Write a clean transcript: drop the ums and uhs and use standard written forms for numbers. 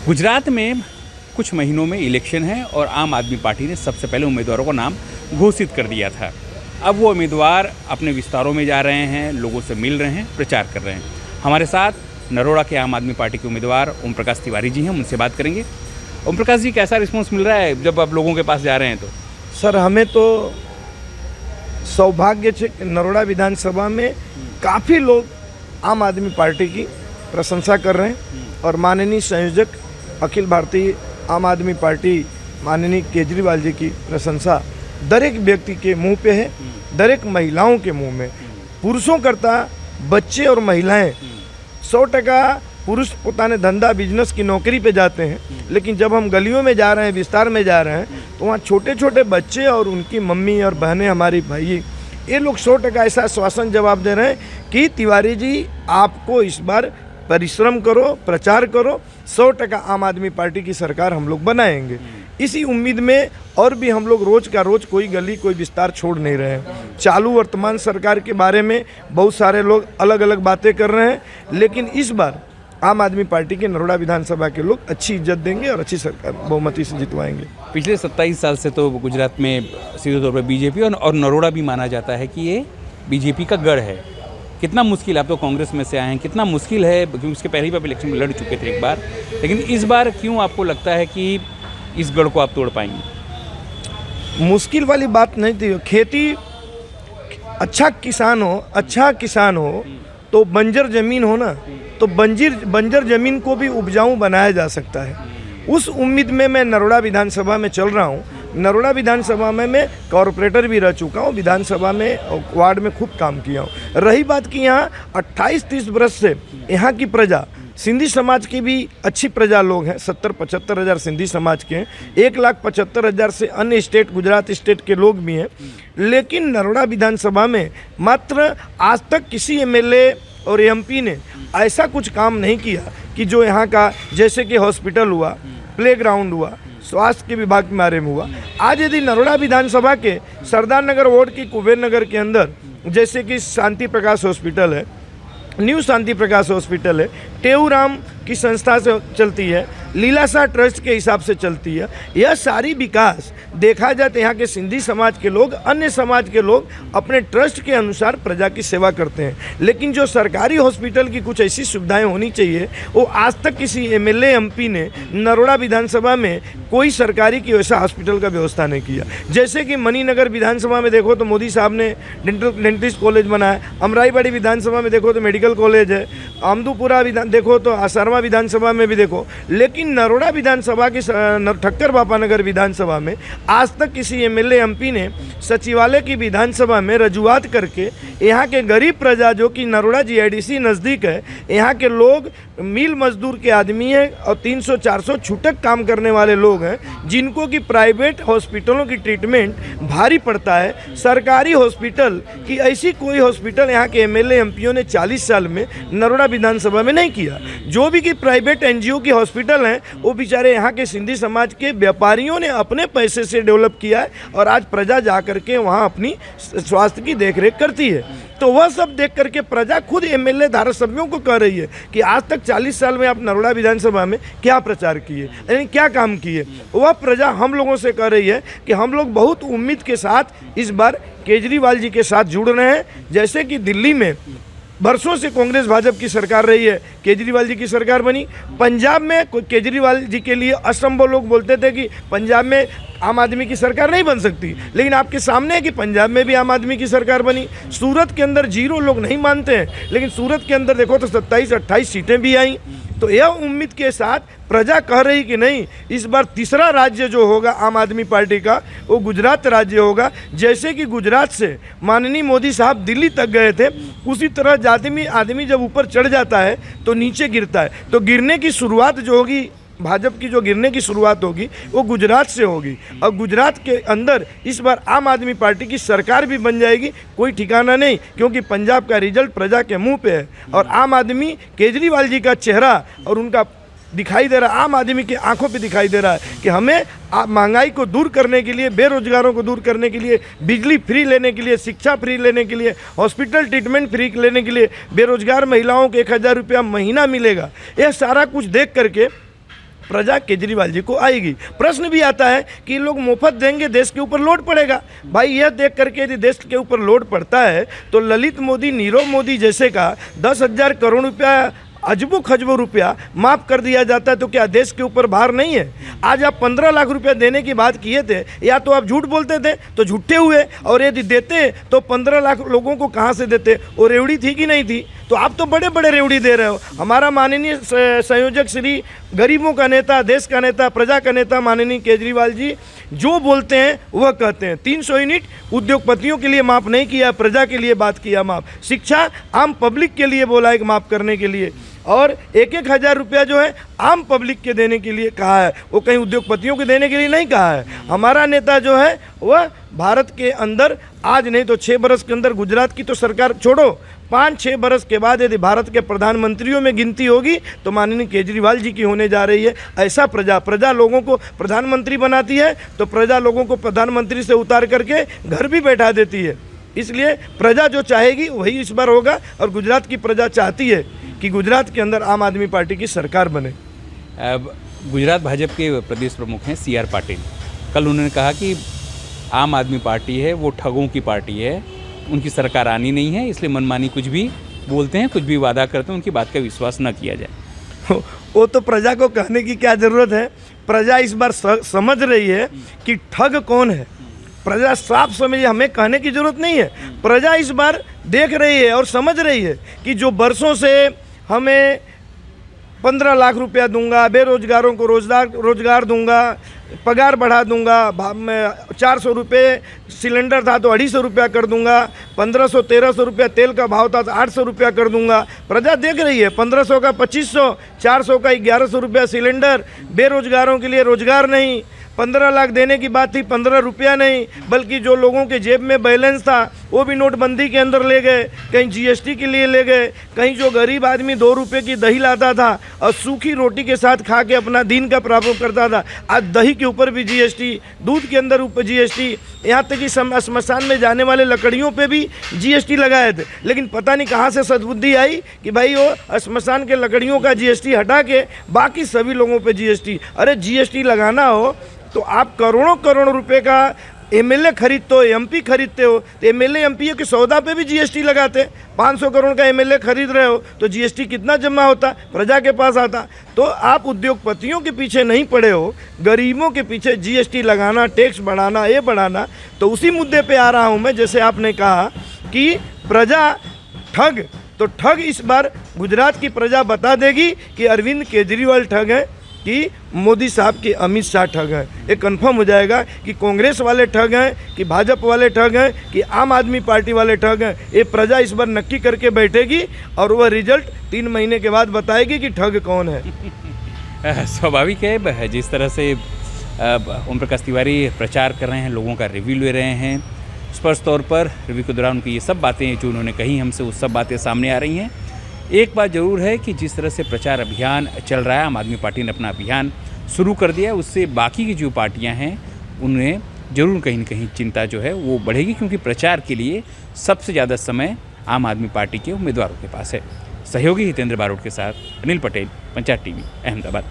गुजरात में कुछ महीनों में इलेक्शन है और आम आदमी पार्टी ने सबसे पहले उम्मीदवारों का नाम घोषित कर दिया था। अब वो उम्मीदवार अपने विस्तारों में जा रहे हैं, लोगों से मिल रहे हैं, प्रचार कर रहे हैं। हमारे साथ नरोड़ा के आम आदमी पार्टी के उम्मीदवार ओम प्रकाश तिवारी जी हैं, उनसे बात करेंगे। ओम प्रकाश जी, कैसा रिस्पॉन्स मिल रहा है जब आप लोगों के पास जा रहे हैं तो? सर, हमें तो सौभाग्य है कि नरोड़ा विधानसभा में काफ़ी लोग आम आदमी पार्टी की प्रशंसा कर रहे हैं और माननीय संयोजक अखिल भारतीय आम आदमी पार्टी माननीय केजरीवाल जी की प्रशंसा दरेक व्यक्ति के मुंह पे है, दरेक महिलाओं के मुंह में। पुरुषों करता बच्चे और महिलाएं 100% पुरुष પોતાને धंधा बिजनेस की नौकरी पे जाते हैं, लेकिन जब हम गलियों में जा रहे हैं, विस्तार में जा रहे हैं, तो वहाँ छोटे छोटे बच्चे और उनकी मम्मी और बहनें, हमारी भाई, ये लोग 100% ऐसा आश्वासन जवाब दे रहे हैं कि तिवारी जी आपको इस बार परिश्रम करो, प्रचार करो, 100% आम आदमी पार्टी की सरकार हम लोग बनाएंगे। इसी उम्मीद में और भी हम लोग रोज़ का रोज़ कोई गली कोई विस्तार छोड़ नहीं रहे हैं। चालू वर्तमान सरकार के बारे में बहुत सारे लोग अलग अलग बातें कर रहे हैं, लेकिन इस बार आम आदमी पार्टी के नरोड़ा विधानसभा के लोग अच्छी इज्जत देंगे और अच्छी सरकार बहुमती से जितवाएंगे। पिछले 27 साल से तो गुजरात में सीधे तौर पर बीजेपी और नरोड़ा भी माना जाता है कि ये बीजेपी का गढ़ है। कितना मुश्किल, आप तो कांग्रेस में से आए हैं, कितना मुश्किल है, क्योंकि उसके पहले भी आप इलेक्शन में लड़ चुके थे एक बार, लेकिन इस बार क्यों आपको लगता है कि इस गढ़ को आप तोड़ पाएंगे? मुश्किल वाली बात नहीं थी। खेती, अच्छा किसान हो तो बंजर ज़मीन हो ना, तो बंजर ज़मीन को भी उपजाऊ बनाया जा सकता है। उस उम्मीद में मैं नरोड़ा विधानसभा में चल रहा हूँ। नरोड़ा विधानसभा में मैं कॉरपोरेटर भी रह चुका हूँ, विधानसभा में और वार्ड में खूब काम किया हूँ। रही बात कि यहाँ 28-30 वर्ष से यहाँ की प्रजा, सिंधी समाज की भी अच्छी प्रजा लोग हैं, 70-75 हज़ार सिंधी समाज के हैं, 1,75,000 से अन्य स्टेट, गुजरात स्टेट के लोग भी हैं। लेकिन नरोड़ा विधानसभा में मात्र आज तक किसी एमएलए और एमपी ने ऐसा कुछ काम नहीं किया कि जो यहाँ का, जैसे कि हॉस्पिटल हुआ, प्लेग्राउंड हुआ, स्वास्थ्य के विभाग के बारे में हुआ। आज यदि नरोड़ा विधानसभा के सरदार नगर वार्ड की कुबेर नगर के अंदर, जैसे कि शांति प्रकाश हॉस्पिटल है, न्यू शांति प्रकाश हॉस्पिटल है, टेऊराम की संस्था से चलती है, लीलाशाह ट्रस्ट के हिसाब से चलती है, यह सारी विकास देखा जाए तो यहाँ के सिंधी समाज के लोग, अन्य समाज के लोग अपने ट्रस्ट के अनुसार प्रजा की सेवा करते हैं। लेकिन जो सरकारी हॉस्पिटल की कुछ ऐसी सुविधाएं होनी चाहिए, वो आज तक किसी एमएलए एमपी ने नरोड़ा विधानसभा में कोई सरकारी की वैसा हॉस्पिटल का व्यवस्था नहीं किया। जैसे कि मणिनगर विधानसभा में देखो तो मोदी साहब ने डेंटिस्ट कॉलेज बनाया, अमराईवाड़ी विधानसभा में देखो तो मेडिकल कॉलेज है, अमदूपुरा देखो तो आसरवा विधानसभा में भी देखो। लेकिन नरोड़ा विधानसभा की ठक्कर बापा नगर विधानसभा में आज तक किसी एमएलए एमपी ने सचिवालय की विधानसभा में रजूआत करके यहाँ के गरीब प्रजा, जो कि नरोड़ा जीआईडीसी नज़दीक है, यहाँ के लोग मिल मजदूर के आदमी हैं और 300-400 छूटक काम करने वाले लोग हैं, जिनको कि प्राइवेट हॉस्पिटलों की ट्रीटमेंट भारी पड़ता है। सरकारी हॉस्पिटल की ऐसी कोई हॉस्पिटल यहाँ के एमएलए एमपीओ ने 40 साल में नरोड़ा विधानसभा में नहीं किया। जो भी कि प्राइवेट एनजीओ की हॉस्पिटल हैं, वो बेचारे यहाँ के सिंधी समाज के व्यापारियों ने अपने पैसे से डेवलप किया है और आज प्रजा जा करके वहाँ अपनी स्वास्थ्य की देखरेख करती है। तो वह सब देख करके प्रजा खुद एमएलए धारासभ्यों को कह रही है कि आज तक 40 साल में आप नरोड़ा विधानसभा में क्या प्रचार किए, यानी क्या काम किए। वह प्रजा हम लोगों से कह रही है कि हम लोग बहुत उम्मीद के साथ इस बार केजरीवाल जी के साथ जुड़ रहे हैं। जैसे कि दिल्ली में बरसों से कांग्रेस भाजपा की सरकार रही है, केजरीवाल जी की सरकार बनी। पंजाब में केजरीवाल जी के लिए असंभव लोग बोलते थे कि पंजाब में आम आदमी की सरकार नहीं बन सकती, लेकिन आपके सामने है कि पंजाब में भी आम आदमी की सरकार बनी। सूरत के अंदर 0 लोग नहीं मानते हैं, लेकिन सूरत के अंदर देखो तो 27-28 सीटें भी आई। तो यह उम्मीद के साथ प्रजा कह रही कि नहीं, इस बार तीसरा राज्य जो होगा आम आदमी पार्टी का, वो गुजरात राज्य होगा। जैसे कि गुजरात से माननीय मोदी साहब दिल्ली तक गए थे, उसी तरह आदमी जब ऊपर चढ़ जाता है तो नीचे गिरता है। तो गिरने की शुरुआत जो होगी, भाजपा की जो गिरने की शुरुआत होगी, वो गुजरात से होगी। और गुजरात के अंदर इस बार आम आदमी पार्टी की सरकार भी बन जाएगी, कोई ठिकाना नहीं, क्योंकि पंजाब का रिजल्ट प्रजा के मुंह पे है। और आम आदमी, केजरीवाल जी का चेहरा और उनका दिखाई दे रहा, आम आदमी की आंखों पे दिखाई दे रहा है कि हमें महंगाई को दूर करने के लिए, बेरोजगारों को दूर करने के लिए, बिजली फ्री लेने के लिए, शिक्षा फ्री लेने के लिए, हॉस्पिटल ट्रीटमेंट फ्री लेने के लिए, बेरोजगार महिलाओं को 1,000 रुपया महीना मिलेगा। यह सारा कुछ देख करके प्रजा केजरीवाल जी को आएगी। प्रश्न भी आता है कि लोग मुफ्त देंगे, देश के ऊपर लोड पड़ेगा। भाई यह देख करके यदि देश के ऊपर लोड पड़ता है तो ललित मोदी, नीरव मोदी जैसे का 10,000 करोड़ रुपया, अजबो खजबो रुपया माफ़ कर दिया जाता है तो क्या देश के ऊपर भार नहीं है? आज आप 15 लाख रुपया देने की बात किए थे, या तो आप झूठ बोलते थे तो झूठे हुए, और यदि देते तो 15 लाख लोगों को कहाँ से देते? वो रेवड़ी थी कि नहीं थी? तो आप तो बड़े बड़े रेवड़ी दे रहे हो। हमारा माननीय संयोजक श्री, गरीबों का नेता, देश का नेता, प्रजा का नेता माननीय केजरीवाल जी जो बोलते हैं वह कहते हैं। 300 यूनिट उद्योगपतियों के लिए माफ़ नहीं किया, प्रजा के लिए बात किया माफ़। शिक्षा आम पब्लिक के लिए बोला है माफ़ करने के लिए, और 1-1 हज़ार रुपया जो है आम पब्लिक के देने के लिए कहा है, वो कहीं उद्योगपतियों के देने के लिए नहीं कहा है। हमारा नेता जो है वह भारत के अंदर आज नहीं तो 6 बरस के अंदर, गुजरात की तो सरकार छोड़ो, 5-6 बरस के बाद यदि भारत के प्रधानमंत्रियों में गिनती होगी तो माननीय केजरीवाल जी की होने जा रही है। ऐसा प्रजा लोगों को प्रधानमंत्री बनाती है तो प्रजा लोगों को प्रधानमंत्री से उतार करके घर भी बैठा देती है। इसलिए प्रजा जो चाहेगी वही इस बार होगा, और गुजरात की प्रजा चाहती है कि गुजरात के अंदर आम आदमी पार्टी की सरकार बने। अब गुजरात भाजपा के प्रदेश प्रमुख हैं CR पाटिल। कल उन्होंने कहा कि आम आदमी पार्टी है वो ठगों की पार्टी है, उनकी सरकार आनी नहीं है, इसलिए मनमानी कुछ भी बोलते हैं, कुछ भी वादा करते हैं, उनकी बात का विश्वास न किया जाए। वो तो प्रजा को कहने की क्या ज़रूरत है? प्रजा इस बार समझ रही है कि ठग कौन है। प्रजा साफ समझ, हमें कहने की ज़रूरत नहीं है। प्रजा इस बार देख रही है और समझ रही है कि जो बरसों से हमें 15 लाख रुपया दूंगा, बेरोजगारों को रोजगार दूंगा, पगार बढ़ा दूंगा, 400 रुपये सिलेंडर था तो 250 रुपया कर दूंगा, 1500-1300 रुपया तेल का भाव था तो 800 रुपया कर दूंगा। प्रजा देख रही है 1500 का 2500, 400 का 1100 रुपया सिलेंडर, बेरोजगारों के लिए रोजगार नहीं, 15 लाख देने की बात थी, 15 रुपया नहीं, बल्कि जो लोगों के जेब में बैलेंस था वो भी नोटबंदी के अंदर ले गए, कहीं GST के लिए ले गए, कहीं जो गरीब आदमी 2 रुपये की दही लाता था और सूखी रोटी के साथ खा के अपना दिन का प्रारंभ करता था, आज दही के ऊपर भी GST, दूध के अंदर ऊपर GST, यहाँ तक कि श्मशान में जाने वाले लकड़ियों पे भी GST लगाए थे। लेकिन पता नहीं कहाँ से सद्बुद्धि आई कि भाई वो श्मशान के लकड़ियों का GST हटा के बाकी सभी लोगों पे GST। अरे GST लगाना हो तो आप करोड़ों रुपए का MLA खरीदते हो, MP खरीदते हो, तो MLA MP के सौदा पे भी GST लगाते। 500 करोड़ का MLA खरीद रहे हो तो GST कितना जमा होता? प्रजा के पास आता। तो आप उद्योगपतियों के पीछे नहीं पड़े हो, गरीबों के पीछे GST लगाना, टैक्स बढ़ाना, ये बढ़ाना। तो उसी मुद्दे पे आ रहा हूँ मैं, जैसे आपने कहा कि प्रजा ठग, तो ठग इस बार गुजरात की प्रजा बता देगी कि अरविंद केजरीवाल ठग है कि मोदी साहब के अमित शाह ठग हैं। ये कंफर्म हो जाएगा कि कांग्रेस वाले ठग हैं, कि भाजपा वाले ठग हैं, कि आम आदमी पार्टी वाले ठग हैं। ये प्रजा इस बार नक्की करके बैठेगी और वह रिजल्ट 3 महीने के बाद बताएगी कि ठग कौन है। स्वाभाविक है, जिस तरह से ओम प्रकाश तिवारी प्रचार कर रहे हैं, लोगों का रिव्यू ले रहे हैं, स्पष्ट तौर पर रिव्यू के दौरान उनकी ये सब बातें जो उन्होंने कही हमसे, वो सब बातें सामने आ रही हैं। एक बात ज़रूर है कि जिस तरह से प्रचार अभियान चल रहा है, आम आदमी पार्टी ने अपना अभियान शुरू कर दिया है, उससे बाकी की जो पार्टियां हैं उन्हें ज़रूर कहीं न कहीं चिंता जो है वो बढ़ेगी, क्योंकि प्रचार के लिए सबसे ज़्यादा समय आम आदमी पार्टी के उम्मीदवारों के पास है। सहयोगी हितेंद्र बारोट के साथ अनिल पटेल, पंचायत TV, अहमदाबाद।